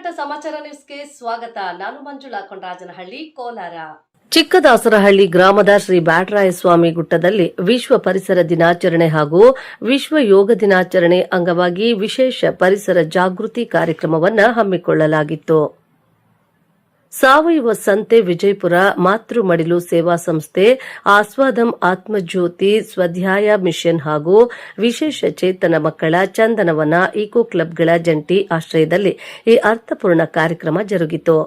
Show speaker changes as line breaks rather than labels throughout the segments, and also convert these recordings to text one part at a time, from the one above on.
ಸ್ವಾಗತ ಸಮಾಚಾರ ನ್ಯೂಸ್ಗೆ ಸ್ವಾಗತ. ನಾನು ಮಂಜುಳಾ ಕೊಂಡರಾಜನಹಳ್ಳಿ, ಕೋಲಾರ.
ಚಿಕ್ಕದಾಸರಹಳ್ಳಿ ಗ್ರಾಮದ ಶ್ರೀ ಬ್ಯಾಟರಾಯಸ್ವಾಮಿ ಗುಟ್ಟದಲ್ಲಿ ವಿಶ್ವ ಪರಿಸರ ದಿನಾಚರಣೆ ಹಾಗೂ ವಿಶ್ವ ಯೋಗ ದಿನಾಚರಣೆ ಅಂಗವಾಗಿ ವಿಶೇಷ ಪರಿಸರ ಜಾಗೃತಿ ಕಾರ್ಯಕ್ರಮವನ್ನು ಹಮ್ಮಿಕೊಳ್ಳಲಾಗಿತ್ತು. ಸಾವಯವ ಸಂತೆ ವಿಜಯಪುರ, ಮಾತೃ ಮಡಿಲು ಸೇವಾ ಸಂಸ್ಥೆ, ಆಸ್ವಾದಂ ಆತ್ಮಜ್ಯೋತಿ ಸ್ವಾಧ್ಯಾಯ ಮಿಷನ್ ಹಾಗೂ ವಿಶೇಷ ಚೇತನ ಮಕ್ಕಳ ಚಂದನವನ ಈಕೋ ಕ್ಲಬ್ಗಳ ಜಂಟಿ ಆಶ್ರಯದಲ್ಲಿ ಈ ಅರ್ಥಪೂರ್ಣ ಕಾರ್ಯಕ್ರಮ ಜರುಗಿತು.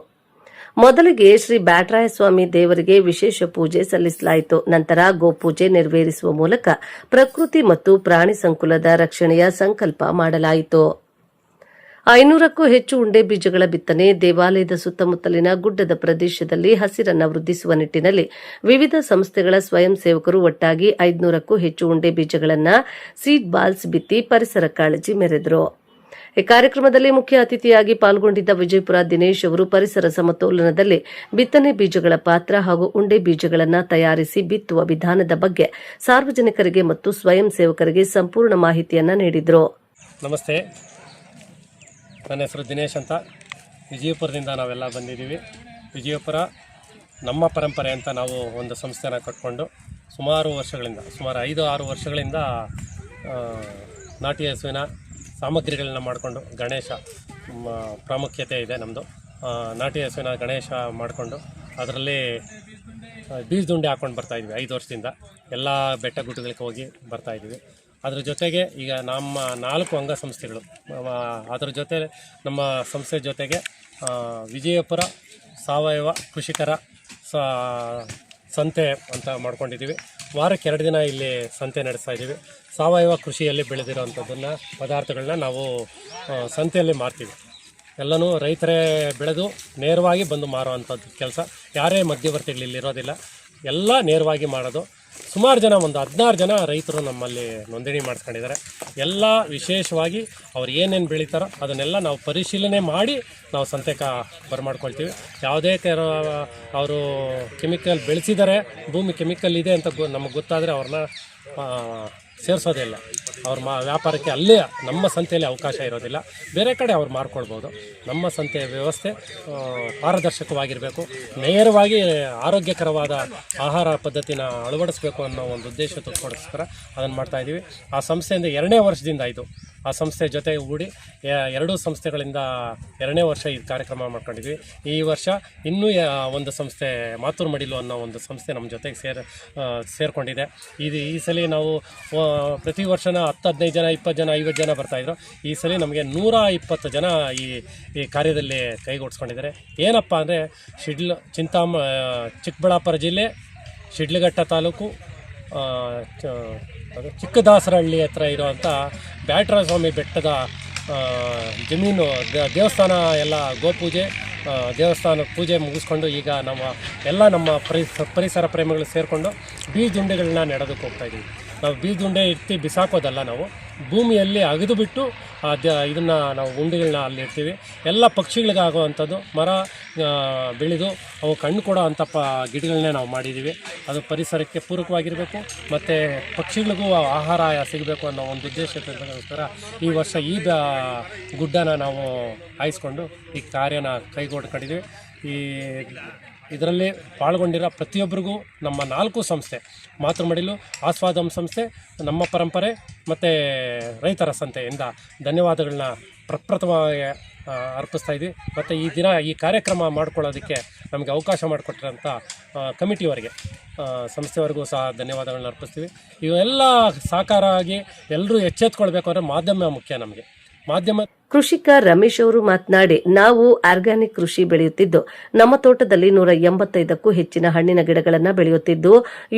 ಮೊದಲಿಗೆ ಶ್ರೀ ಬ್ಯಾಟರಾಯಸ್ವಾಮಿ ದೇವರಿಗೆ ವಿಶೇಷ ಪೂಜೆ ಸಲ್ಲಿಸಲಾಯಿತು. ನಂತರ ಗೋಪೂಜೆ ನೆರವೇರಿಸುವ ಮೂಲಕ ಪ್ರಕೃತಿ ಮತ್ತು ಪ್ರಾಣಿ ಸಂಕುಲದ ರಕ್ಷಣೆಯ ಸಂಕಲ್ಪ ಮಾಡಲಾಯಿತು. 500ಕ್ಕೂ ಹೆಚ್ಚು ಉಂಡೆ ಬೀಜಗಳ ಬಿತ್ತನೆ, ದೇವಾಲಯದ ಸುತ್ತಮುತ್ತಲಿನ ಗುಡ್ಡದ ಪ್ರದೇಶದಲ್ಲಿ ಹಸಿರನ್ನು ವೃದ್ಧಿಸುವ ನಿಟ್ಟಿನಲ್ಲಿ ವಿವಿಧ ಸಂಸ್ಥೆಗಳ ಸ್ವಯಂ ಸೇವಕರು ಒಟ್ಟಾಗಿ 500ಕ್ಕೂ ಹೆಚ್ಚು ಉಂಡೆ ಬೀಜಗಳನ್ನು ಸೀಡ್ ಬಾಲ್ಸ್ ಬಿತ್ತಿ ಪರಿಸರ ಕಾಳಜಿ ಮೆರೆದರು. ಈ ಕಾರ್ಯಕ್ರಮದಲ್ಲಿ ಮುಖ್ಯ ಅತಿಥಿಯಾಗಿ ಪಾಲ್ಗೊಂಡಿದ್ದ ವಿಜಯಪುರ ದಿನೇಶ್ ಅವರು ಪರಿಸರ ಸಮತೋಲನದಲ್ಲಿ ಬಿತ್ತನೆ ಬೀಜಗಳ ಪಾತ್ರ ಹಾಗೂ ಉಂಡೆ ಬೀಜಗಳನ್ನು ತಯಾರಿಸಿ ಬಿತ್ತುವ ವಿಧಾನದ ಬಗ್ಗೆ ಸಾರ್ವಜನಿಕರಿಗೆ ಮತ್ತು ಸ್ವಯಂ ಸೇವಕರಿಗೆ ಸಂಪೂರ್ಣ ಮಾಹಿತಿಯನ್ನು ನೀಡಿದರು.
ನಮಸ್ತೆ, ನನ್ನ ಹೆಸರು ದಿನೇಶ್ ಅಂತ. ವಿಜಯಪುರದಿಂದ ನಾವೆಲ್ಲ ಬಂದಿದ್ದೀವಿ. ವಿಜಯಪುರ ನಮ್ಮ ಪರಂಪರೆ ಅಂತ ನಾವು ಒಂದು ಸಂಸ್ಥೆನ ಕಟ್ಕೊಂಡು ಸುಮಾರು 5-6 ವರ್ಷಗಳಿಂದ ನಾಟಿ ಹಸುವಿನ ಸಾಮಗ್ರಿಗಳನ್ನ ಮಾಡಿಕೊಂಡು ಗಣೇಶ ಪ್ರಾಮುಖ್ಯತೆ ಇದೆ ನಮ್ಮದು. ನಾಟಿ ಹಸುವಿನ ಗಣೇಶ ಮಾಡಿಕೊಂಡು ಅದರಲ್ಲಿ ಬೀಜದುಂಡೆ ಹಾಕ್ಕೊಂಡು ಬರ್ತಾಯಿದ್ವಿ 5 ವರ್ಷದಿಂದ. ಎಲ್ಲ ಬೆಟ್ಟ ಗುಡ್ಡಗಳಿಗೆ ಹೋಗಿ ಬರ್ತಾಯಿದ್ವಿ. ಅದ್ರ ಜೊತೆಗೆ ಈಗ ನಮ್ಮ 4 ಅಂಗಸಂಸ್ಥೆಗಳು, ಅದರ ಜೊತೆ ನಮ್ಮ ಸಂಸ್ಥೆ ಜೊತೆಗೆ ವಿಜಯಪುರ ಸಾವಯವ ಕೃಷಿಕರ ಸಂತೆ ಅಂತ ಮಾಡ್ಕೊಂಡಿದ್ದೀವಿ. ವಾರಕ್ಕೆ 2 ದಿನ ಇಲ್ಲಿ ಸಂತೆ ನಡೆಸ್ತಾ ಇದ್ದೀವಿ. ಸಾವಯವ ಕೃಷಿಯಲ್ಲಿ ಬೆಳೆದಿರೋವಂಥದ್ದನ್ನು ಪದಾರ್ಥಗಳನ್ನ ನಾವು ಸಂತೆಯಲ್ಲಿ ಮಾರ್ತೀವಿ. ಎಲ್ಲನೂ ರೈತರೇ ಬೆಳೆದು ನೇರವಾಗಿ ಬಂದು ಮಾರುವಂಥದ್ದು ಕೆಲಸ. ಯಾರೇ ಮಧ್ಯವರ್ತಿಗಳಿಲ್ಲಿರೋದಿಲ್ಲ, ಎಲ್ಲ ನೇರವಾಗಿ ಮಾಡೋದು. ಸುಮಾರು ಜನ, ಒಂದು 16 ಜನ ರೈತರು ನಮ್ಮಲ್ಲಿ ನೋಂದಣಿ ಮಾಡಿಸ್ಕೊಂಡಿದ್ದಾರೆ. ಎಲ್ಲ ವಿಶೇಷವಾಗಿ ಅವ್ರು ಏನೇನು ಬೆಳೀತಾರೋ ಅದನ್ನೆಲ್ಲ ನಾವು ಪರಿಶೀಲನೆ ಮಾಡಿ ನಾವು ಸಂತೆಗೆ ಬರಮಾಡ್ಕೊಳ್ತೀವಿ. ಯಾವುದೇ ಥರ ಅವರು ಕೆಮಿಕಲ್ ಬೆಳೆಸಿದ್ದಾರೆ, ಭೂಮಿ ಕೆಮಿಕಲ್ ಇದೆ ಅಂತ ನಮಗೆ ಗೊತ್ತಾದರೆ ಅವ್ರನ್ನ ಸೇರಿಸೋದಿಲ್ಲ. ಅವ್ರ ವ್ಯಾಪಾರಕ್ಕೆ ಅಲ್ಲೇ ನಮ್ಮ ಸಂತೆಯಲ್ಲಿ ಅವಕಾಶ ಇರೋದಿಲ್ಲ. ಬೇರೆ ಕಡೆ ಅವ್ರು ಮಾರ್ಕೊಳ್ಬೋದು. ನಮ್ಮ ಸಂತೆಯ ವ್ಯವಸ್ಥೆ ಪಾರದರ್ಶಕವಾಗಿರಬೇಕು, ನೇರವಾಗಿ ಆರೋಗ್ಯಕರವಾದ ಆಹಾರ ಪದ್ಧತಿನ ಅಳವಡಿಸಬೇಕು ಅನ್ನೋ ಒಂದು ಉದ್ದೇಶಕ್ಕೋಸ್ಕರ ಅದನ್ನು ಮಾಡ್ತಾಯಿದ್ದೀವಿ. ಆ ಸಂಸ್ಥೆಯಿಂದ 2ನೇ ವರ್ಷದಿಂದ ಇದು ಆ ಸಂಸ್ಥೆ ಜೊತೆ ಕೂಡಿ 2 ಸಂಸ್ಥೆಗಳಿಂದ 2ನೇ ವರ್ಷ ಈ ಕಾರ್ಯಕ್ರಮ ಮಾಡ್ಕೊಂಡಿದ್ವಿ. ಈ ವರ್ಷ ಇನ್ನೂ ಒಂದು ಸಂಸ್ಥೆ ಮಾತೃ ಮಡಿಲು ಅನ್ನೋ ಒಂದು ಸಂಸ್ಥೆ ನಮ್ಮ ಜೊತೆಗೆ ಸೇರಿಕೊಂಡಿದೆ. ಈ ಸಲ ನಾವು ಪ್ರತಿ ವರ್ಷನ 10-15 ಜನ, 20 ಜನ, 50 ಜನ ಬರ್ತಾಯಿದ್ರು. ಈ ಸಲ ನಮಗೆ 120 ಜನ ಈ ಕಾರ್ಯದಲ್ಲಿ ಕೈಗೂಡಿಸ್ಕೊಂಡಿದ್ದಾರೆ. ಏನಪ್ಪ ಅಂದರೆ ಚಿಕ್ಕಬಳ್ಳಾಪುರ ಜಿಲ್ಲೆ ಶಿಡ್ಲಘಟ್ಟ ತಾಲೂಕು ಚಿಕ್ಕದಾಸರಹಳ್ಳಿ ಹತ್ರ ಇರೋವಂಥ ಬ್ಯಾಟರಾಯಸ್ವಾಮಿ ಬೆಟ್ಟದ ಜಮೀನು ದೇವಸ್ಥಾನ ಎಲ್ಲ ಗೋಪೂಜೆ, ದೇವಸ್ಥಾನ ಪೂಜೆ ಮುಗಿಸ್ಕೊಂಡು ಈಗ ನಮ್ಮ ಪರಿಸರ ಪ್ರೇಮಿಗಳು ಸೇರಿಕೊಂಡು ಬೀಜುಂಡೆಗಳನ್ನ ನೆಡೋದಕ್ಕೆ ಹೋಗ್ತಾಯಿದ್ದೀವಿ. ನಾವು ಬೀಜುಂಡೆ ಇರ್ತಿ ಬಿಸಾಕೋದಲ್ಲ, ನಾವು ಭೂಮಿಯಲ್ಲಿ ಅಗೆದು ಬಿಟ್ಟು ಇದನ್ನು ನಾವು ಉಂಡೆಗಳನ್ನ ಅಲ್ಲಿ ಇಡ್ತೀವಿ. ಎಲ್ಲ ಪಕ್ಷಿಗಳಿಗಾಗುವಂಥದ್ದು ಮರ ಬೆಳೆದು ಅವು ಕಣ್ಣು ಕೊಡೋ ಅಂಥ ಗಿಡಗಳನ್ನೇ ನಾವು ಮಾಡಿದ್ದೀವಿ. ಅದು ಪರಿಸರಕ್ಕೆ ಪೂರಕವಾಗಿರಬೇಕು ಮತ್ತು ಪಕ್ಷಿಗಳಿಗೂ ಆಹಾರ ಸಿಗಬೇಕು ಅನ್ನೋ ಒಂದು ಉದ್ದೇಶಕ್ಕೋಸ್ಕರ ಈ ವರ್ಷ ಈ ಗುಡ್ಡನ ನಾವು ಆಯಿಸ್ಕೊಂಡು ಈ ಕಾರ್ಯನ ಕೈಗೊಡ್ಕೊಂಡಿದ್ದೀವಿ. ಇದರಲ್ಲಿ ಪಾಲ್ಗೊಂಡಿರೋ ಪ್ರತಿಯೊಬ್ಬರಿಗೂ ನಮ್ಮ 4 ಸಂಸ್ಥೆ, ಮಾತೃ ಮಡಿಲು, ಆಸ್ವಾದಂ ಸಂಸ್ಥೆ, ನಮ್ಮ ಪರಂಪರೆ ಮತ್ತು ರೈತರ ಸಂತೆಯಿಂದ ಧನ್ಯವಾದಗಳನ್ನ ಪ್ರಪ್ರಥಮವಾಗಿ ಅರ್ಪಿಸ್ತಾ ಇದ್ವಿ. ಮತ್ತು ಈ ಕಾರ್ಯಕ್ರಮ ಮಾಡ್ಕೊಳ್ಳೋದಕ್ಕೆ ನಮಗೆ ಅವಕಾಶ ಮಾಡಿಕೊಟ್ಟಿರೋಂಥ ಕಮಿಟಿಯವರಿಗೆ, ಸಂಸ್ಥೆವರೆಗೂ ಸಹ ಧನ್ಯವಾದಗಳನ್ನ ಅರ್ಪಿಸ್ತೀವಿ. ಇವೆಲ್ಲ ಸಾಕಾರ ಆಗಿ ಎಲ್ಲರೂ ಎಚ್ಚೆತ್ಕೊಳ್ಬೇಕು ಅಂದರೆ ಮಾಧ್ಯಮ ಮುಖ್ಯ. ನಮಗೆ ಮಾಧ್ಯಮ
ಕೃಷಿಕ ರಮೇಶ್ ಅವರು ಮಾತನಾಡಿ, ನಾವು ಆರ್ಗ್ಯಾನಿಕ್ ಕೃಷಿ ಬೆಳೆಯುತ್ತಿದ್ದು ನಮ್ಮ ತೋಟದಲ್ಲಿ 185ಕ್ಕೂ ಹೆಚ್ಚಿನ ಹಣ್ಣಿನ ಗಿಡಗಳನ್ನು ಬೆಳೆಯುತ್ತಿದ್ದು,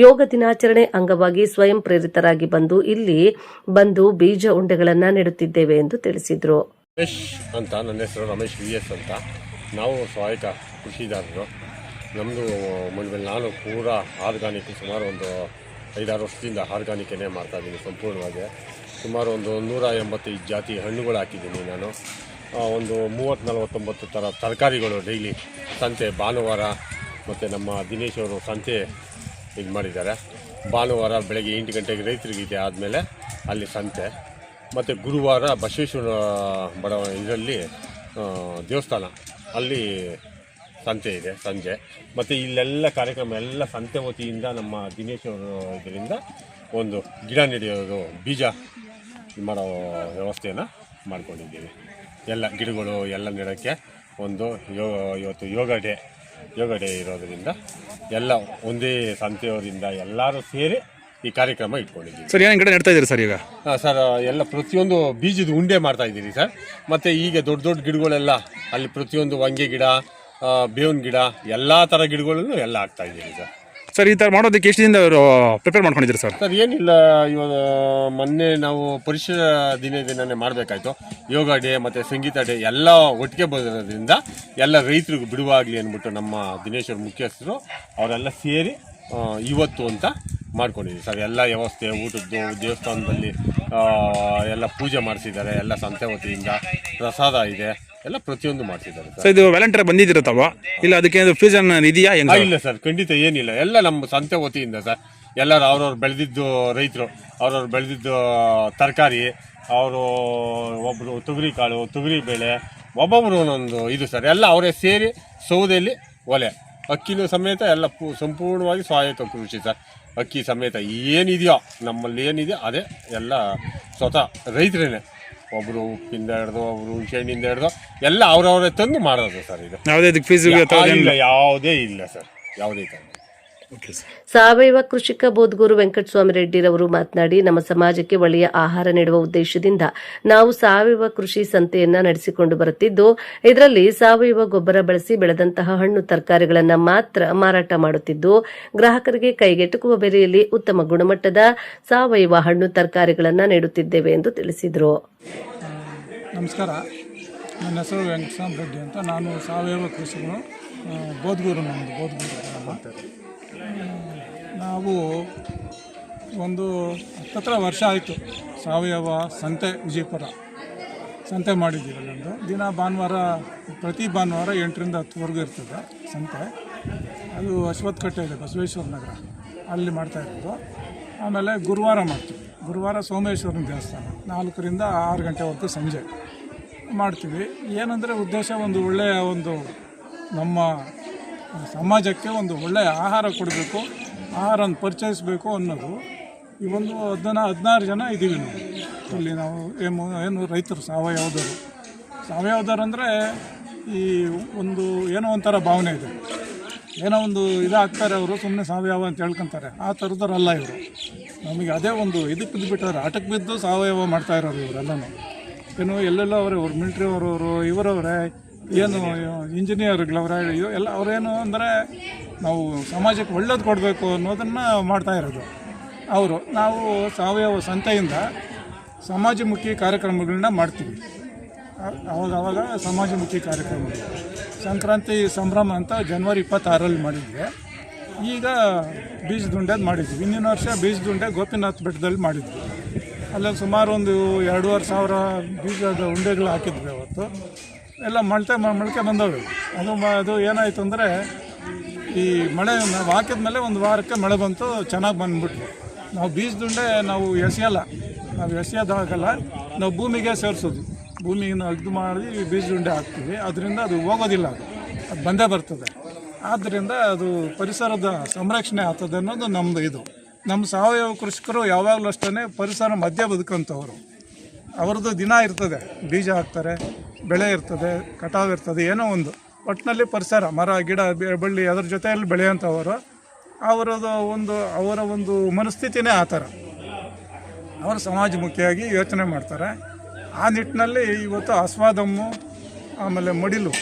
ಯೋಗ ದಿನಾಚರಣೆ ಅಂಗವಾಗಿ ಸ್ವಯಂ ಪ್ರೇರಿತರಾಗಿ ಇಲ್ಲಿ ಬಂದು ಬೀಜ ಉಂಡೆಗಳನ್ನು ನೆಡುತ್ತಿದ್ದೇವೆ ಎಂದು ತಿಳಿಸಿದರು.
ರಮೇಶ್ ಅಂತ, ನನ್ನ ಹೆಸರು ರಮೇಶ್ VS ಅಂತ. ನಾವು ಸಹಾಯಕ ಕೃಷಿದಾರರು. ನಮ್ಮದು ಮನೆಯಲ್ಲಿ ನಾನು ಪೂರಾ ಆರ್ಗಾನಿಕ್, ಸುಮಾರು ಒಂದು 5-6 ವರ್ಷದಿಂದ ಆರ್ಗಾನಿಕನ್ನೇ ಮಾಡ್ತಾಯಿದ್ದೀನಿ ಸಂಪೂರ್ಣವಾಗಿ. ಸುಮಾರು ಒಂದು 185 ಜಾತಿ ಹಣ್ಣುಗಳು ಹಾಕಿದ್ದೀನಿ ನಾನು. ಒಂದು 30-49 ಥರ ತರಕಾರಿಗಳು ಡೈಲಿ ಸಂತೆ ಭಾನುವಾರ. ಮತ್ತು ನಮ್ಮ ದಿನೇಶ್ ಅವರು ಸಂತೆ ಇದು ಮಾಡಿದ್ದಾರೆ. ಭಾನುವಾರ ಬೆಳಗ್ಗೆ 8 ಗಂಟೆಗೆ ರೈತರಿಗಿದೆ, ಆದಮೇಲೆ ಅಲ್ಲಿ ಸಂತೆ. ಮತ್ತು ಗುರುವಾರ ಬಸವೇಶ್ವರ ಇದರಲ್ಲಿ ದೇವಸ್ಥಾನ ಅಲ್ಲಿ ಸಂತೆ ಇದೆ ಸಂಜೆ. ಮತ್ತು ಇಲ್ಲೆಲ್ಲ ಕಾರ್ಯಕ್ರಮ ಎಲ್ಲ ಸಂತೆ ವತಿಯಿಂದ ನಮ್ಮ ದಿನೇಶ್ ಅವರು ಇದರಿಂದ ಒಂದು ಗಿಡ ನೆಡೆಯೋದು ಬೀಜ ಮಾಡೋ ವ್ಯವಸ್ಥೆಯನ್ನು ಮಾಡ್ಕೊಂಡಿದ್ದೀವಿ. ಎಲ್ಲ ಗಿಡಗಳು ಎಲ್ಲ ನೆಡೋಕ್ಕೆ ಒಂದು ಇವತ್ತು ಯೋಗ ಡೇ ಇರೋದರಿಂದ ಎಲ್ಲ ಒಂದೇ ಸಂತೆಯವರಿಂದ ಎಲ್ಲರೂ ಸೇರಿ ಈ ಕಾರ್ಯಕ್ರಮ ಇಟ್ಕೊಂಡಿದ್ದೀವಿ.
ಸರ್ ಏನು ಗಿಡ ನೆಡ್ತಾ ಇದ್ದೀರಿ ಸರ್ ಈಗ?
ಸರ್ ಎಲ್ಲ ಪ್ರತಿಯೊಂದು ಬೀಜದ ಉಂಡೆ ಮಾಡ್ತಾ ಇದ್ದೀರಿ ಸರ್. ಮತ್ತು ಈಗ ದೊಡ್ಡ ದೊಡ್ಡ ಗಿಡಗಳೆಲ್ಲ ಅಲ್ಲಿ ಪ್ರತಿಯೊಂದು ಹೊಂಗೆ ಗಿಡ, ಬೇವಿನ ಗಿಡ, ಎಲ್ಲ ಥರ ಗಿಡಗಳನ್ನು ಎಲ್ಲ ಹಾಕ್ತಾ ಇದ್ದೀರಿ ಸರ್.
ಸರ್ ಈ ಥರ ಮಾಡೋದಕ್ಕೆ ಎಷ್ಟು ದಿನದಿಂದ ಪ್ರಿಪೇರ್ ಮಾಡ್ಕೊಂಡಿದ್ದೀರಿ ಸರ್?
ಸರ್ ಏನಿಲ್ಲ, ಇವಾಗ ಮೊನ್ನೆ ನಾವು ಪರಿಸರ ದಿನನೇ ಮಾಡಬೇಕಾಯ್ತು. ಯೋಗ ಡೇ ಮತ್ತು ಸಂಗೀತ ಡೇ ಎಲ್ಲ ಒಟ್ಟಿಗೆ ಬರೋದ್ರಿಂದ ಎಲ್ಲ ರೈತರಿಗೆ ಬಿಡುವಾಗಲಿ ಅಂದ್ಬಿಟ್ಟು ನಮ್ಮ ದಿನೇಶ್ವರ ಮುಖ್ಯಸ್ಥರು ಅವರೆಲ್ಲ ಸೇರಿ ಇವತ್ತು ಅಂತ ಮಾಡ್ಕೊಂಡಿದ್ದೀವಿ ಸರ್. ಎಲ್ಲ ವ್ಯವಸ್ಥೆ ಊಟದ್ದು ದೇವಸ್ಥಾನದಲ್ಲಿ ಎಲ್ಲ ಪೂಜೆ ಮಾಡಿಸಿದ್ದಾರೆ, ಎಲ್ಲ ಸಂತೆ ವತಿಯಿಂದ ಪ್ರಸಾದ ಇದೆ, ಎಲ್ಲ ಪ್ರತಿಯೊಂದು ಮಾಡ್ತಿದ್ದಾರೆ
ಸರ್. ಇದು ವ್ಯಾಲೆಂಟೈನ್ ಬಂದಿದ್ದೀರತ್ತವ ಇಲ್ಲ ಅದಕ್ಕೆ ಫೀಸ್ ಇದೆಯಾ?
ಇಲ್ಲ ಸರ್, ಖಂಡಿತ ಏನಿಲ್ಲ. ಎಲ್ಲ ನಮ್ಮ ಸಂತೆ ವತಿಯಿಂದ ಸರ್. ಎಲ್ಲರೂ ಅವ್ರವ್ರು ಬೆಳೆದಿದ್ದು ರೈತರು ಅವ್ರವ್ರು ಬೆಳೆದಿದ್ದು ತರಕಾರಿ, ಅವರು ಒಬ್ಬರು ತೊಗರಿಕಾಳು, ತೊಗರಿಬೇಳೆ, ಒಬ್ಬೊಬ್ಬರು ಒಂದೊಂದು ಇದು ಸರ್. ಎಲ್ಲ ಅವರೇ ಸೇರಿ ಸೌದೆಯಲ್ಲಿ ಒಲೆ, ಅಕ್ಕಿನೂ ಸಮೇತ ಎಲ್ಲ ಸಂಪೂರ್ಣವಾಗಿ ಸ್ವಾಯತ್ತ ಕೃಷಿ ಸರ್. ಅಕ್ಕಿ ಸಮೇತ ಏನಿದೆಯೋ ನಮ್ಮಲ್ಲಿ ಏನಿದೆಯೋ ಅದೇ ಎಲ್ಲ ಸ್ವತಃ ರೈತರೇನೆ. ಒಬ್ಬರು ಉಪ್ಪಿಂದ ಹಿಡ್ದು, ಒಬ್ಬರು ಹುಣಸೆಹಣ್ಣಿಂದ ಹಿಡ್ದು ಎಲ್ಲ ಅವ್ರವರೇ ತಂದು ಮಾಡೋದು ಸರ್. ಇದು
ಯಾವುದೇ ಫೀಸ್
ಯಾವುದೇ ಇಲ್ಲ ಸರ್, ಯಾವುದೇ ತಂದು.
ಸಾವಯವ ಕೃಷಿಕ ಬೋಧಗೂರು ವೆಂಕಟಸ್ವಾಮಿ ರೆಡ್ಡಿರವರು ಮಾತನಾಡಿ, ನಮ್ಮ ಸಮಾಜಕ್ಕೆ ಒಳ್ಳೆಯ ಆಹಾರ ನೀಡುವ ಉದ್ದೇಶದಿಂದ ನಾವು ಸಾವಯವ ಕೃಷಿ ಸಂತೆಯನ್ನ ನಡೆಸಿಕೊಂಡು ಬರುತ್ತಿದ್ದು, ಇದರಲ್ಲಿ ಸಾವಯವ ಗೊಬ್ಬರ ಬಳಸಿ ಬೆಳೆದಂತಹ ಹಣ್ಣು ತರಕಾರಿಗಳನ್ನು ಮಾತ್ರ ಮಾರಾಟ ಮಾಡುತ್ತಿದ್ದು, ಗ್ರಾಹಕರಿಗೆ ಕೈಗೆಟುಕುವ ಬೆಲೆಯಲ್ಲಿ ಉತ್ತಮ ಗುಣಮಟ್ಟದ ಸಾವಯವ ಹಣ್ಣು ತರಕಾರಿಗಳನ್ನು ನೀಡುತ್ತಿದ್ದೇವೆ ಎಂದು ತಿಳಿಸಿದರು.
ನಮಸ್ಕಾರ, ನನ್ನ ಹೆಸರು ವೆಂಕಟಸ್ವಾಮಿ ರೆಡ್ಡಿ ಅಂತ. ನಾನು ಸಾವಯವ ಕೃಷಿಗಳು ಬೋಧಗೂರು, ನಮ್ಮದು ಬೋಧಗೂರು ಗ್ರಾಮ. ನಾವು ಒಂದು 10 ವರ್ಷ ಆಯಿತು ಸಾವಯವ ಸಂತೆ ವಿಜಯಪುರ ಸಂತೆ ಮಾಡಿದ್ದೀವಿ. ನಮ್ಮದು ದಿನ ಭಾನುವಾರ, ಪ್ರತಿ ಭಾನುವಾರ 8ರಿಂದ 10ವರೆಗೂ ಇರ್ತದೆ ಸಂತೆ. ಅದು ಅಶ್ವತ್ಥಕಟ್ಟೆ ಇದೆ, ಬಸವೇಶ್ವರ ನಗರ, ಅಲ್ಲಿ ಮಾಡ್ತಾಯಿರೋದು. ಆಮೇಲೆ ಗುರುವಾರ ಮಾಡ್ತೀವಿ. ಗುರುವಾರ ಸೋಮೇಶ್ವರನ ದೇವಸ್ಥಾನ 4ರಿಂದ 6 ಗಂಟೆವರೆಗೂ ಸಂಜೆ ಮಾಡ್ತೀವಿ. ಏನಂದರೆ ಉದ್ದೇಶ ಒಂದು ಒಳ್ಳೆಯ ಒಂದು ನಮ್ಮ ಸಮಾಜಕ್ಕೆ ಒಂದು ಒಳ್ಳೆಯ ಆಹಾರ ಕೊಡಬೇಕು, ಆಹಾರನ ಪರಿಚಯಿಸಬೇಕು ಅನ್ನೋದು. ಈ ಒಂದು 16 ಜನ ಇದ್ದೀವಿ ನಾವು ಇಲ್ಲಿ. ನಾವು ಏನು ರೈತರು, ಸಾವಯವದವರು ಅಂದರೆ ಈ ಒಂದು ಏನೋ ಒಂಥರ ಭಾವನೆ ಇದೆ, ಏನೋ ಒಂದು ಇದಾಗ್ತಾರೆ ಅವರು, ಸುಮ್ಮನೆ ಸಾವಯವ ಅಂತ ಹೇಳ್ಕೊತಾರೆ. ಆ ಥರದವರಲ್ಲ ಇವರು. ನಮಗೆ ಅದೇ ಒಂದು ಇದಕ್ಕೆ ಬಿದ್ದುಬಿಟ್ಟಾರೆ, ಆಟಕ್ಕೆ ಬಿದ್ದು ಸಾವಯವ ಮಾಡ್ತಾ ಇರೋರು ಇವರೆಲ್ಲನೂ. ಏನು ಎಲ್ಲೆಲ್ಲೋ ಅವರೇ, ಅವ್ರು ಮಿಲ್ಟ್ರಿ ಅವರವರು, ಇವರವರೇ, ಏನು ಇಂಜಿನಿಯರ್ಗಳವರೇ, ಎಲ್ಲ ಅವರೇನು ಅಂದರೆ ನಾವು ಸಮಾಜಕ್ಕೆ ಒಳ್ಳೇದು ಕೊಡಬೇಕು ಅನ್ನೋದನ್ನು ಮಾಡ್ತಾ ಇರೋದು ಅವರು. ನಾವು ಸಾವಯವ ಸಂತೆಯಿಂದ ಸಮಾಜಮುಖಿ ಕಾರ್ಯಕ್ರಮಗಳನ್ನ ಮಾಡ್ತೀವಿ. ಆವಾಗ ಸಮಾಜಮುಖಿ ಕಾರ್ಯಕ್ರಮಗಳು, ಸಂಕ್ರಾಂತಿ ಸಂಭ್ರಮ ಅಂತ ಜನವರಿ 26ರಲ್ಲಿ ಮಾಡಿದ್ವಿ. ಈಗ ಬೀಜದುಂಡೆದು ಮಾಡಿದ್ವಿ. ಹಿಂದಿನ ವರ್ಷ ಬೀಜದುಂಡೆ ಗೋಪಿನಾಥ್ ಬೆಟ್ಟದಲ್ಲಿ ಮಾಡಿದ್ವಿ. ಅಲ್ಲಿ ಸುಮಾರು ಒಂದು 2,500 ಬೀಜದ ಉಂಡೆಗಳು ಹಾಕಿದ್ವಿ ಅವತ್ತು. ಎಲ್ಲ ಮೊಳಕೆ ಬಂದವು. ಅದು ಏನಾಯಿತು ಅಂದರೆ, ಈ ಮಳೆ ನಾವು ಹಾಕಿದ ಮೇಲೆ ಒಂದು ವಾರಕ್ಕೆ ಮಳೆ ಬಂತು, ಚೆನ್ನಾಗಿ ಬಂದುಬಿಟ್ವು. ನಾವು ಬೀಜದುಂಡೆ ನಾವು ಎಸೆಯೋದಾಗಲ್ಲ, ನಾವು ಭೂಮಿಗೆ ಸೇರಿಸೋದು. ಭೂಮಿನ ಅಗ್ದು ಮಾಡಿ ಬೀಜದುಂಡೆ ಹಾಕ್ತೀವಿ. ಅದರಿಂದ ಅದು ಹೋಗೋದಿಲ್ಲ, ಅದು ಬಂದೇ ಬರ್ತದೆ. ಆದ್ದರಿಂದ ಅದು ಪರಿಸರದ ಸಂರಕ್ಷಣೆ ಆಗ್ತದೆ ಅನ್ನೋದು ನಮ್ಮದು ಇದು. ನಮ್ಮ ಸಾವಯವ ಕೃಷಿಕರು ಯಾವಾಗಲೂ ಅಷ್ಟೇ ಪರಿಸರ ಮಧ್ಯೆ ಬದುಕಂಥವ್ರು. ಅವ್ರದ್ದು ದಿನ ಇರ್ತದೆ, ಬೀಜ ಹಾಕ್ತಾರೆ, ಬೆಳೆ ಇರ್ತದೆ, ಕಟಾವು ಇರ್ತದೆ, ಏನೋ ಒಂದು ಒಟ್ಟಿನಲ್ಲಿ ಪರಿಸರ, ಮರ ಗಿಡ ಬಳ್ಳಿ ಅದ್ರ ಜೊತೆಯಲ್ಲಿ ಬೆಳೆಯೋಂಥವರು. ಅವರ ಒಂದು ಮನಸ್ಥಿತಿನೇ ಆ ಥರ. ಅವರು ಸಮಾಜಮುಖಿಯಾಗಿ ಯೋಚನೆ ಮಾಡ್ತಾರೆ. ಆ ನಿಟ್ಟಿನಲ್ಲಿ ಇವತ್ತು ಆಸ್ವಾದಮ್ಮು, ಆಮೇಲೆ ಮಡಿಲು,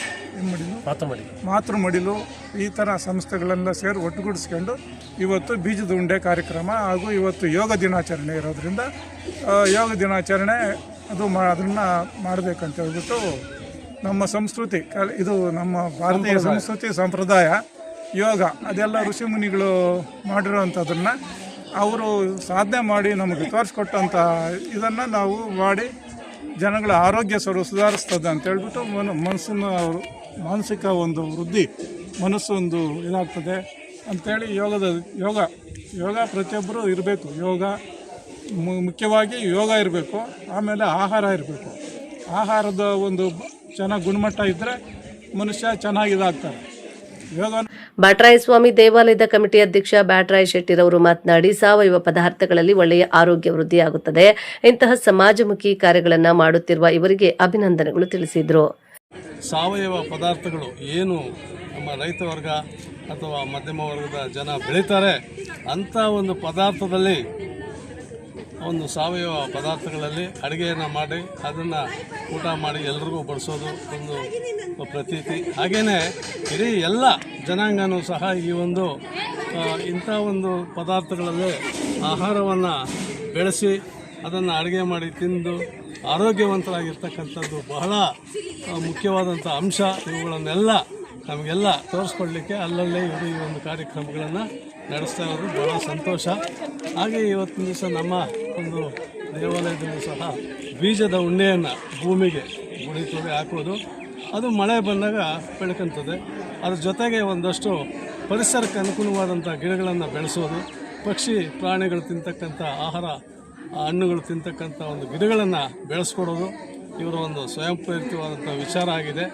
ಮಾತೃ ಮಡಿಲು, ಈ ಥರ ಸಂಸ್ಥೆಗಳೆಲ್ಲ ಸೇರಿ ಒಟ್ಟುಗೂಡಿಸ್ಕೊಂಡು ಇವತ್ತು ಬೀಜದ ಉಂಡೆ ಕಾರ್ಯಕ್ರಮ ಹಾಗೂ ಇವತ್ತು ಯೋಗ ದಿನಾಚರಣೆ ಇರೋದ್ರಿಂದ ಯೋಗ ದಿನಾಚರಣೆ ಅದನ್ನು ಮಾಡಬೇಕಂತ ಹೇಳ್ಬಿಟ್ಟು ನಮ್ಮ ಸಂಸ್ಕೃತಿ, ಇದು ನಮ್ಮ ಭಾರತೀಯ ಸಂಸ್ಕೃತಿ ಸಂಪ್ರದಾಯ ಯೋಗ, ಅದೆಲ್ಲ ಋಷಿಮುನಿಗಳು ಮಾಡಿರೋವಂಥದ್ದನ್ನು ಅವರು ಸಾಧನೆ ಮಾಡಿ ನಮಗೆ ತೋರಿಸ್ಕೊಟ್ಟಂಥ ಇದನ್ನು ನಾವು ಮಾಡಿ ಜನಗಳ ಆರೋಗ್ಯ ಸುಧಾರಿಸ್ತದೆ ಅಂತ ಹೇಳ್ಬಿಟ್ಟು ಮಾನಸಿಕ ಒಂದು ವೃದ್ಧಿ, ಮನಸ್ಸು ಒಂದು ಇದಾಗ್ತದೆ ಅಂಥೇಳಿ ಯೋಗ ಪ್ರತಿಯೊಬ್ಬರು ಇರಬೇಕು. ಮುಖ್ಯವಾಗಿ ಯೋಗ ಇರಬೇಕು. ಆಮೇಲೆ ಆಹಾರ ಇರಬೇಕು. ಆಹಾರದ ಒಂದು ಚೆನ್ನಾಗಿ ಗುಣಮಟ್ಟ ಇದ್ದರೆ ಮನುಷ್ಯ ಚೆನ್ನಾಗಿ ಇದಾಗ್ತಾರೆ. ಯೋಗ
ಬಾಟ್ರಾಯ ಸ್ವಾಮಿ ದೇವಾಲಯದ ಕಮಿಟಿ ಅಧ್ಯಕ್ಷ ಬ್ಯಾಟ್ರಾಯ ಶೆಟ್ಟಿರವರು ಮಾತನಾಡಿ, ಸಾವಯವ ಪದಾರ್ಥಗಳಲ್ಲಿ ಒಳ್ಳೆಯ ಆರೋಗ್ಯ ವೃದ್ಧಿಯಾಗುತ್ತದೆ. ಇಂತಹ ಸಮಾಜಮುಖಿ ಕಾರ್ಯಗಳನ್ನು ಮಾಡುತ್ತಿರುವ ಇವರಿಗೆ ಅಭಿನಂದನೆಗಳು ತಿಳಿಸಿದರು.
ಸಾವಯವ ಪದಾರ್ಥಗಳು ಏನು ನಮ್ಮ ರೈತ ವರ್ಗ ಅಥವಾ ಮಧ್ಯಮ ವರ್ಗದ ಜನ ಬೆಳೀತಾರೆ ಅಂಥ ಒಂದು ಪದಾರ್ಥದಲ್ಲಿ, ಒಂದು ಸಾವಯವ ಪದಾರ್ಥಗಳಲ್ಲಿ ಅಡುಗೆಯನ್ನು ಮಾಡಿ ಅದನ್ನು ಊಟ ಮಾಡಿ ಎಲ್ರಿಗೂ ಬಡಿಸೋದು ಒಂದು ಪ್ರತೀತಿ. ಹಾಗೆಯೇ ಇಡೀ ಎಲ್ಲ ಜನಾಂಗನೂ ಸಹ ಈ ಒಂದು ಇಂಥ ಒಂದು ಪದಾರ್ಥಗಳಲ್ಲಿ ಆಹಾರವನ್ನು ಬೆಳೆಸಿ ಅದನ್ನು ಅಡುಗೆ ಮಾಡಿ ತಿಂದು ಆರೋಗ್ಯವಂತರಾಗಿರ್ತಕ್ಕಂಥದ್ದು ಬಹಳ ಮುಖ್ಯವಾದಂಥ ಅಂಶ. ಇವುಗಳನ್ನೆಲ್ಲ ನಮಗೆಲ್ಲ ತೋರಿಸ್ಕೊಡ್ಲಿಕ್ಕೆ ಅಲ್ಲಲ್ಲೇ ಇವರು ಈ ಒಂದು ಕಾರ್ಯಕ್ರಮಗಳನ್ನು ನಡೆಸ್ತಾ ಇರೋದು ಬಹಳ ಸಂತೋಷ. ಹಾಗೆ ಇವತ್ತಿನ ದಿವಸ ನಮ್ಮ ಒಂದು ದೇವಾಲಯದಲ್ಲೂ ಸಹ ಬೀಜದ ಉಂಡೆಯನ್ನು ಭೂಮಿಗೆ ಗುಡಿತೊಗೆ ಹಾಕೋದು, ಅದು ಮಳೆ ಬಂದಾಗ ಬೆಳ್ಕೊಂತದೆ. ಅದ್ರ ಜೊತೆಗೆ ಒಂದಷ್ಟು ಪರಿಸರಕ್ಕೆ ಅನುಕೂಲವಾದಂಥ ಗಿಡಗಳನ್ನು ಬೆಳೆಸೋದು, ಪಕ್ಷಿ ಪ್ರಾಣಿಗಳು ತಿಂತಕ್ಕಂಥ ಆಹಾರ ಹಣ್ಣುಗಳು ತಿಂತಕ್ಕಂಥ ಒಂದು ಗಿಡಗಳನ್ನು ಬೆಳೆಸ್ಕೊಡೋದು ಇವರ ಒಂದು ಸ್ವಯಂ ಪ್ರೇರಿತವಾದಂಥ ವಿಚಾರ ಆಗಿದೆ.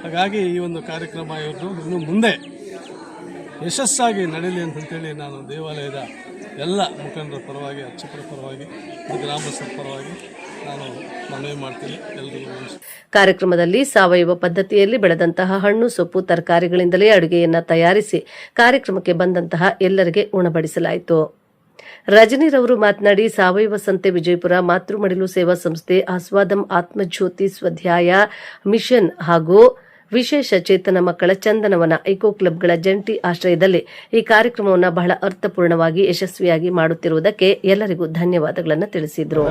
ಹಾಗಾಗಿ ಈ ಒಂದು ಕಾರ್ಯಕ್ರಮ ಇವರು ಇನ್ನು ಮುಂದೆ ಯಶಸ್ಸಾಗಿ ನಡೀಲಿ ಅಂತಂತೇಳಿ ನಾನು ದೇವಾಲಯದ ಎಲ್ಲ ಮುಖಂಡರ ಪರವಾಗಿ, ಅರ್ಚಕರ ಪರವಾಗಿ, ಗ್ರಾಮಸ್ಥರ ಪರವಾಗಿ ನಾನು ಮನವಿ ಮಾಡ್ತೀನಿ ಎಲ್ರಿಗೂ.
ಕಾರ್ಯಕ್ರಮದಲ್ಲಿ ಸಾವಯವ ಪದ್ಧತಿಯಲ್ಲಿ ಬೆಳೆದಂತಹ ಹಣ್ಣು, ಸೊಪ್ಪು, ತರಕಾರಿಗಳಿಂದಲೇ ಅಡುಗೆಯನ್ನ ತಯಾರಿಸಿ ಕಾರ್ಯಕ್ರಮಕ್ಕೆ ಬಂದಂತಹ ಎಲ್ಲರಿಗೆ ಉಣಬಡಿಸಲಾಯಿತು. ರಜನಿರವರು ಮಾತನಾಡಿ, ಸಾವಯವ ಸಂತೆ ವಿಜಯಪುರ, ಮಾತೃಮಡಿಲು ಸೇವಾ ಸಂಸ್ಥೆ, ಆಸ್ವಾದಂ ಆತ್ಮಜ್ಯೋತಿ ಸ್ವಾಧ್ಯಾಯ ಮಿಷನ್ ಹಾಗೂ ವಿಶೇಷ ಚೇತನ ಮಕ್ಕಳ ಚಂದನವನ ಇಕೋ ಕ್ಲಬ್ಗಳ ಜಂಟಿ ಆಶ್ರಯದಲ್ಲಿ ಈ ಕಾರ್ಯಕ್ರಮವನ್ನು ಬಹಳ ಅರ್ಥಪೂರ್ಣವಾಗಿ ಯಶಸ್ವಿಯಾಗಿ ಮಾಡುತ್ತಿರುವುದಕ್ಕೆ ಎಲ್ಲರಿಗೂ ಧನ್ಯವಾದಗಳನ್ನು ತಿಳಿಸಿದರು.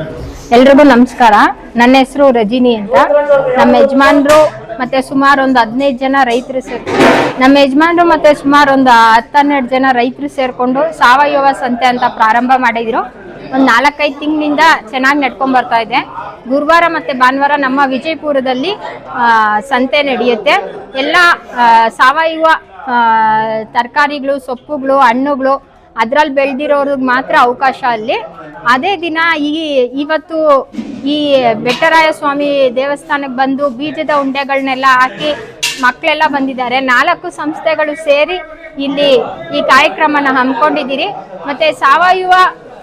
ಎಲ್ರಿಗೂ ನಮಸ್ಕಾರ. ನನ್ನ ಹೆಸರು ರಜಿನಿ ಅಂತ. ನಮ್ಮ ಯಜಮಾನ್ರು ಮತ್ತೆ ಸುಮಾರು ಒಂದು 15 ಜನ ರೈತರು ಮತ್ತೆ ಸುಮಾರು ಒಂದು 10-12 ಜನ ರೈತರು ಸೇರ್ಕೊಂಡು ಸಾವಯವ ಸಂತೆ ಅಂತ ಪ್ರಾರಂಭ ಮಾಡಿದ್ರು. ಒಂದು 4-5 ತಿಂಗಳಿಂದ ಚೆನ್ನಾಗಿ ನಡ್ಕೊಂಡ್ ಬರ್ತಾ ಇದೆ. ಗುರುವಾರ ಮತ್ತೆ ಭಾನುವಾರ ನಮ್ಮ ವಿಜಯಪುರದಲ್ಲಿ ಸಂತೆ ನಡೆಯುತ್ತೆ. ಎಲ್ಲ ಸಾವಯವ ತರಕಾರಿಗಳು, ಸೊಪ್ಪುಗಳು, ಹಣ್ಣುಗಳು ಅದ್ರಲ್ಲಿ ಬೆಳೆದಿರೋರಿಗೆ ಮಾತ್ರ ಅವಕಾಶ ಅಲ್ಲಿ. ಅದೇ ದಿನ ಇವತ್ತು ಈ ಬೆಟ್ಟರಾಯ ಸ್ವಾಮಿ ದೇವಸ್ಥಾನಕ್ಕೆ ಬಂದು ಬೀಜದ ಉಂಡೆಗಳನ್ನೆಲ್ಲ ಹಾಕಿ ಮಕ್ಕಳೆಲ್ಲ ಬಂದಿದ್ದಾರೆ. 4 ಸಂಸ್ಥೆಗಳು ಸೇರಿ ಇಲ್ಲಿ ಈ ಕಾರ್ಯಕ್ರಮನ ಹಮ್ಮಿಕೊಂಡಿದ್ದೀರಿ. ಮತ್ತೆ ಸಾವಯವ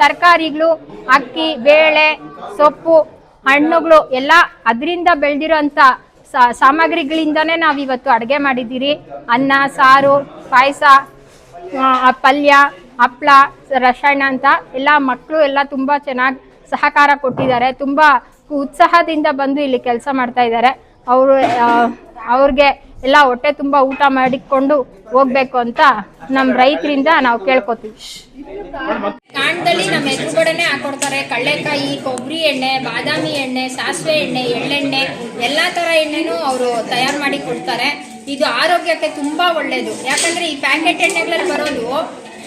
ತರಕಾರಿಗಳು, ಅಕ್ಕಿ, ಬೇಳೆ, ಸೊಪ್ಪು, ಹಣ್ಣುಗಳು ಎಲ್ಲ ಅದರಿಂದ ಬೆಳೆದಿರೋಂಥ ಸಾಮಗ್ರಿಗಳಿಂದನೇ ನಾವು ಇವತ್ತು ಅಡುಗೆ ಮಾಡಿದ್ದೀರಿ. ಅನ್ನ, ಸಾರು, ಪಾಯಸ, ಪಲ್ಯ, ಹಪ್ಪಳ, ರಸಾಯನ ಅಂತ ಎಲ್ಲ ಮಕ್ಕಳು ಎಲ್ಲ ತುಂಬ ಚೆನ್ನಾಗಿ ಸಹಕಾರ ಕೊಟ್ಟಿದ್ದಾರೆ. ತುಂಬ ಉತ್ಸಾಹದಿಂದ ಬಂದು ಇಲ್ಲಿ ಕೆಲಸ ಮಾಡ್ತಾ ಇದ್ದಾರೆ. ಅವ್ರಿಗೆ ಎಲ್ಲ ಹೊಟ್ಟೆ ತುಂಬ ಊಟ ಮಾಡಿಕೊಂಡು ಹೋಗ್ಬೇಕು ಅಂತ ನಮ್ಮ ರೈತರಿಂದ ನಾವು ಕೇಳ್ಕೊತೀವಿ. ಕಾಂಡದಲ್ಲಿ ನಮ್ಮ ಎದುರುಗಡೆನೆ ಹಾಕೊಡ್ತಾರೆ. ಕಡಲೆಕಾಯಿ, ಕೊಬ್ಬರಿ ಎಣ್ಣೆ, ಬಾದಾಮಿ ಎಣ್ಣೆ, ಸಾಸಿವೆ ಎಣ್ಣೆ, ಎಳ್ಳೆಣ್ಣೆ, ಎಲ್ಲ ಥರ ಎಣ್ಣೆನೂ ಅವರು ತಯಾರು ಮಾಡಿ ಕೊಡ್ತಾರೆ. ಇದು ಆರೋಗ್ಯಕ್ಕೆ ತುಂಬ ಒಳ್ಳೆಯದು. ಯಾಕಂದರೆ ಈ ಪ್ಯಾಕೆಟ್ ಎಣ್ಣೆಗಳಲ್ಲಿ ಬರೋದು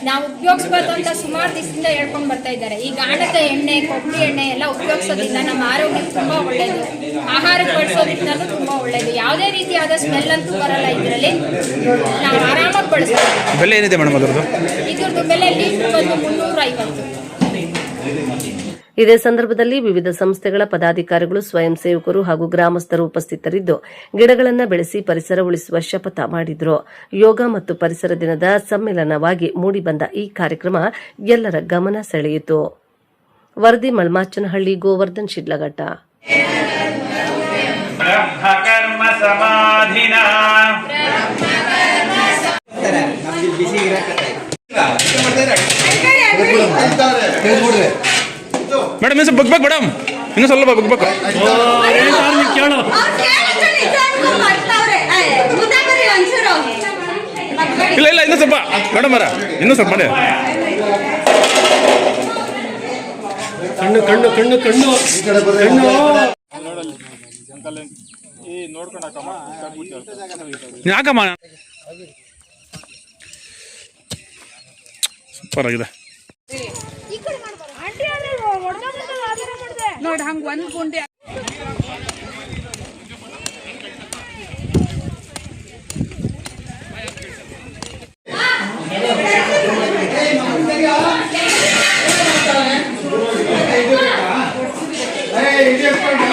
ನಾವು ಉಪಯೋಗಿಸ್ಬಾರ್ದು ಅಂತ ಸುಮಾರು ದಿವಸದಿಂದ ಹೇಳ್ಕೊಂಡು ಬರ್ತಾ ಇದ್ದಾರೆ. ಈ ಗಾಣದ ಎಣ್ಣೆ, ಕೊಬ್ಬರಿ ಎಣ್ಣೆ ಎಲ್ಲ ಉಪಯೋಗಿಸೋದ್ರಿಂದ ನಮ್ಮ ಆರೋಗ್ಯಕ್ಕೆ ತುಂಬ ಒಳ್ಳೆಯದು. ಆಹಾರಕ್ಕೆ ಬಳಸೋದ್ರಿಂದಲೂ ತುಂಬ ಒಳ್ಳೆಯದು. ಯಾವುದೇ ರೀತಿಯಾದ ಸ್ಮೆಲ್ ಅಂತೂ ಬರಲ್ಲ ಇದರಲ್ಲಿ. ನಾವು ಆರಾಮಾಗಿ ಬಳಸ್ತೀವಿ.
ಬೆಲೆ ಏನಿದೆ ಮೇಡಮ್ ಅದರದ್ದು?
ಇದ್ರದ್ದು ಬೆಲೆ ಲೀಟ್ರ್ ಬಂದು 350.
ಇದೇ ಸಂದರ್ಭದಲ್ಲಿ ವಿವಿಧ ಸಂಸ್ಥೆಗಳ ಪದಾಧಿಕಾರಿಗಳು, ಸ್ವಯಂ ಸೇವಕರು ಹಾಗೂ ಗ್ರಾಮಸ್ಥರು ಉಪಸ್ಥಿತರಿದ್ದು ಗಿಡಗಳನ್ನು ಬೆಳೆಸಿ ಪರಿಸರ ಉಳಿಸುವ ಶಪಥ ಮಾಡಿದರು. ಯೋಗ ಮತ್ತು ಪರಿಸರ ದಿನದ ಸಮ್ಮೇಳನವಾಗಿ ಮೂಡಿಬಂದ ಈ ಕಾರ್ಯಕ್ರಮ ಎಲ್ಲರ ಗಮನ ಸೆಳೆಯಿತು. ವರದಿ ಮಲ್ಮಾಚನಹಳ್ಳಿ, ಗೋವರ್ಧನ್ ಶಿಡ್ಲಘಟ್ಟ.
ಮೇಡಮ್ ಇನ್ನೂ ಸ್ವಲ್ಪ ಬಗ್ಬೇಕು ಮೇಡಮ್, ಇನ್ನೂ ಸ್ವಲ್ಪ ಬಗ್ಬೇಕು.
ಕೇಳು,
ಇಲ್ಲ ಇಲ್ಲ ಇನ್ನೂ ಸ್ವಲ್ಪ ಮೇಡಮ್ ಅವರ ಇನ್ನೂ ಸ್ವಲ್ಪ ಮಾಡಿ.
ಕಣ್ಣು ಕಣ್ಣು ಕಣ್ಣು ಕಣ್ಣು ಕಣ್ಣು
ಯಾಕಮ್ಮ ಸೂಪರ್ ಆಗಿದೆ
ನೋಡಿ. ಹಂಗೆ ಒಂದು ಗುಂಡೆ
Hey,